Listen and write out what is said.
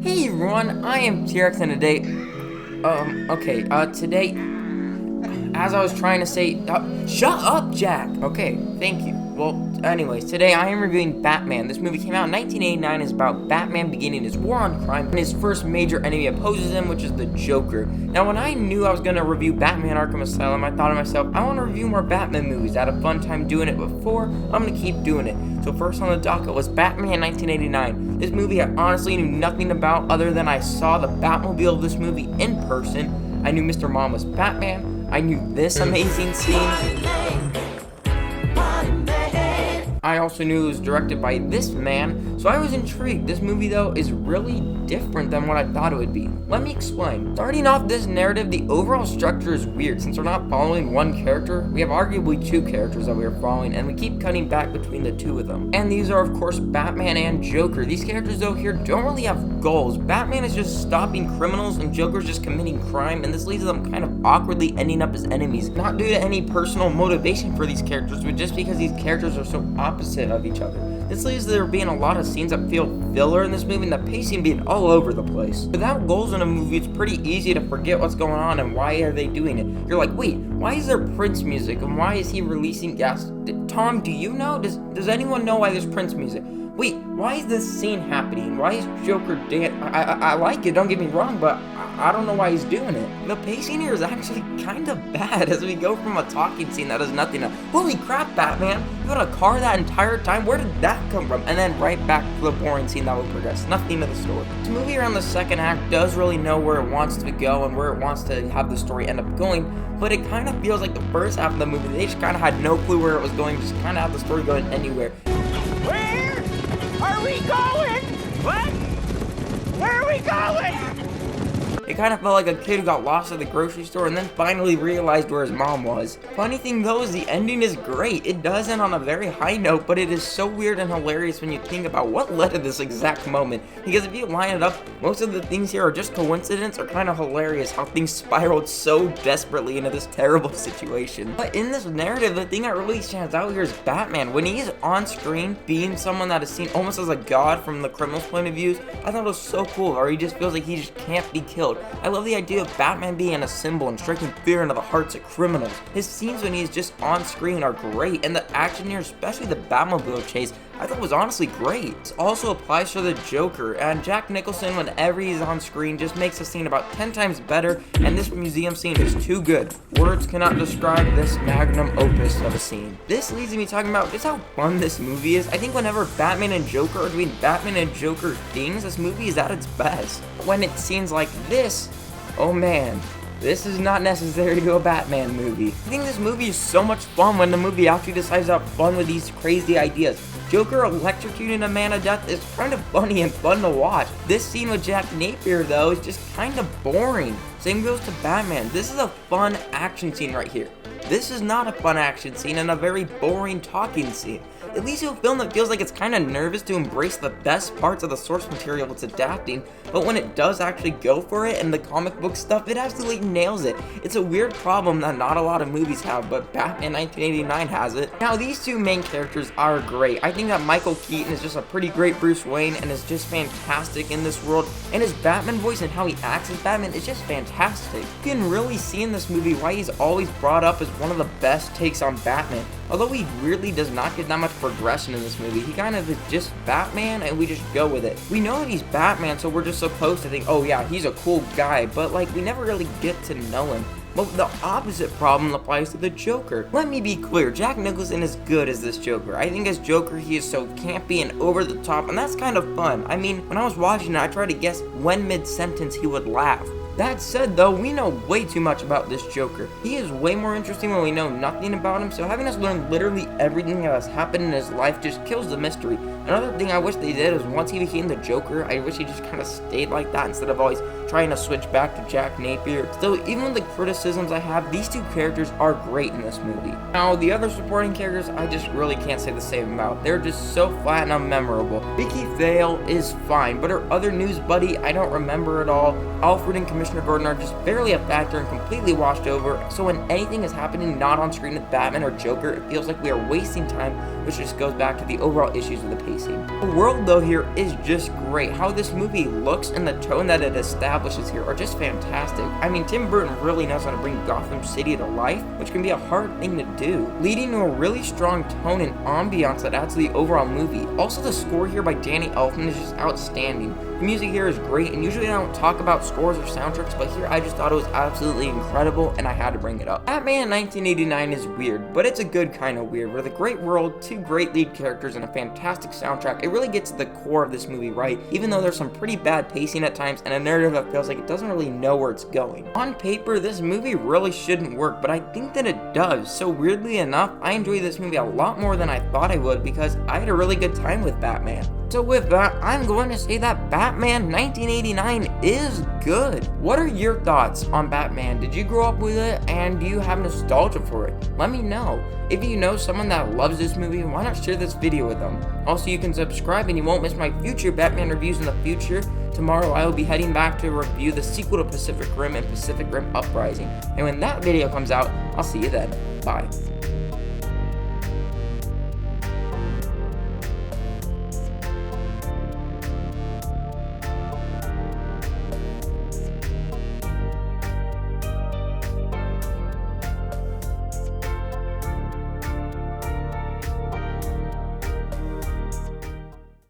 Hey everyone, I am T-Rex and today, today, as I was trying to say, shut up, Jack! Okay, thank you. Well, anyways, today I am reviewing Batman. This movie came out in 1989, is about Batman beginning his war on crime, and his first major enemy opposes him, which is the Joker. Now, when I knew I was going to review Batman Arkham Asylum, I thought to myself, I want to review more Batman movies. I had a fun time doing it before, I'm going to keep doing it. So first on the docket was Batman 1989. This movie I honestly knew nothing about other than I saw the Batmobile of this movie in person. I knew Mr. Mom was Batman. I knew this amazing scene. I also knew it was directed by this man, so I was intrigued. This movie, though, is really different than what I thought it would be. Let me explain. Starting off this narrative, the overall structure is weird. Since we're not following one character, we have arguably two characters that we are following, and we keep cutting back between the two of them. And these are, of course, Batman and Joker. These characters, though, here don't really have goals. Batman is just stopping criminals, and Joker's just committing crime, and this leads to them kind of awkwardly ending up as enemies. Not due to any personal motivation for these characters, but just because these characters are so opposite of each other. This leads to there being a lot of scenes that feel filler in this movie and the pacing being all over the place. Without goals in a movie, it's pretty easy to forget what's going on and why are they doing it. You're like, wait, why is there Prince music and why is he releasing gas? Tom, do you know? Does anyone know why there's Prince music? Wait, why is this scene happening? Why is Joker I like it, don't get me wrong, but I don't know why he's doing it. The pacing here is actually kind of bad as we go from a talking scene that does nothing to, holy crap, Batman, you had a car that entire time? Where did that come from? And then right back to the boring scene that will progress. Nothing to the story. This movie around the second act does really know where it wants to go and where it wants to have the story end up going, but it kind of feels like the first half of the movie, they just kind of had no clue where it was going, just kind of had the story going anywhere. Where are we going? What? Where are we going? It kind of felt like a kid who got lost at the grocery store and then finally realized where his mom was. Funny thing though is the ending is great. It does end on a very high note, but it is so weird and hilarious when you think about what led to this exact moment. Because if you line it up, most of the things here are just coincidence or kind of hilarious how things spiraled so desperately into this terrible situation. But in this narrative, the thing that really stands out here is Batman. When he is on screen being someone that is seen almost as a god from the criminal's point of view, I thought it was so cool, or he just feels like he just can't be killed. I love the idea of Batman being a symbol and striking fear into the hearts of criminals. His scenes when he's just on screen are great, and the action here, especially the Batmobile chase, I thought was honestly great. This also applies to the Joker, and Jack Nicholson, whenever he's on screen, just makes the scene about 10 times better, and this museum scene is too good. Words cannot describe this magnum opus of a scene. This leads to me talking about just how fun this movie is. I think whenever Batman and Joker are doing Batman and Joker things, this movie is at its best. When it scenes like this, oh man, this is not necessary to a Batman movie. I think this movie is so much fun when the movie actually decides to have fun with these crazy ideas. Joker electrocuting a man to death is kind of funny and fun to watch. This scene with Jack Napier, though, is just kind of boring. Same goes to Batman. This is a fun action scene right here. This is not a fun action scene and a very boring talking scene. At least a film that feels like it's kind of nervous to embrace the best parts of the source material it's adapting, but when it does actually go for it and the comic book stuff, it absolutely nails it. It's a weird problem that not a lot of movies have, but Batman 1989 has it. Now, these two main characters are great. I think that Michael Keaton is just a pretty great Bruce Wayne and is just fantastic in this world, and his Batman voice and how he acts as Batman is just fantastic. You can really see in this movie why he's always brought up as one of the best takes on Batman. Although he really does not get that much progression in this movie, he kind of is just Batman and we just go with it. We know that he's Batman, so we're just supposed to think, oh yeah, he's a cool guy, but like we never really get to know him. But the opposite problem applies to the Joker. Let me be clear, Jack Nicholson is good as this Joker. I think as Joker he is so campy and over the top, and that's kind of fun. I mean, when I was watching it, I tried to guess when mid-sentence he would laugh. That said though, we know way too much about this Joker. He is way more interesting when we know nothing about him, so having us learn literally everything that has happened in his life just kills the mystery. Another thing I wish they did is once he became the Joker, I wish he just kind of stayed like that instead of always trying to switch back to Jack Napier. So even with the criticisms I have, these two characters are great in this movie. Now, the other supporting characters, I just really can't say the same about. They're just so flat and unmemorable. Vicky Vale is fine, but her other news buddy, I don't remember at all. Alfred and Commissioner Gordon are just barely a factor and completely washed over, so when anything is happening not on screen with Batman or Joker, it feels like we are wasting time, which just goes back to the overall issues of the pacing. pacing. The world though here is just great. How this movie looks and the tone that it establishes here are just fantastic. I mean, Tim Burton really knows how to bring Gotham City to life, which can be a hard thing to do, leading to a really strong tone and ambiance that adds to the overall movie. Also, the score here by Danny Elfman is just outstanding. The music here is great, and usually I don't talk about scores or soundtracks, but here I just thought it was absolutely incredible, and I had to bring it up. Batman 1989 is weird, but it's a good kind of weird. With a great world, 2 great lead characters, and a fantastic soundtrack, it really gets to the core of this movie right, even though there's some pretty bad pacing at times, and a narrative that feels like it doesn't really know where it's going. On paper, this movie really shouldn't work, but I think that it does. So weirdly enough, I enjoy this movie a lot more than I thought I would, because I had a really good time with Batman. So with that, I'm going to say that Batman 1989 is good. What are your thoughts on Batman? Did you grow up with it, and do you have nostalgia for it? Let me know. If you know someone that loves this movie, why not share this video with them? Also, you can subscribe and you won't miss my future Batman reviews in the future. Tomorrow, I will be heading back to review the sequel to Pacific Rim and Pacific Rim Uprising. And when that video comes out, I'll see you then. Bye.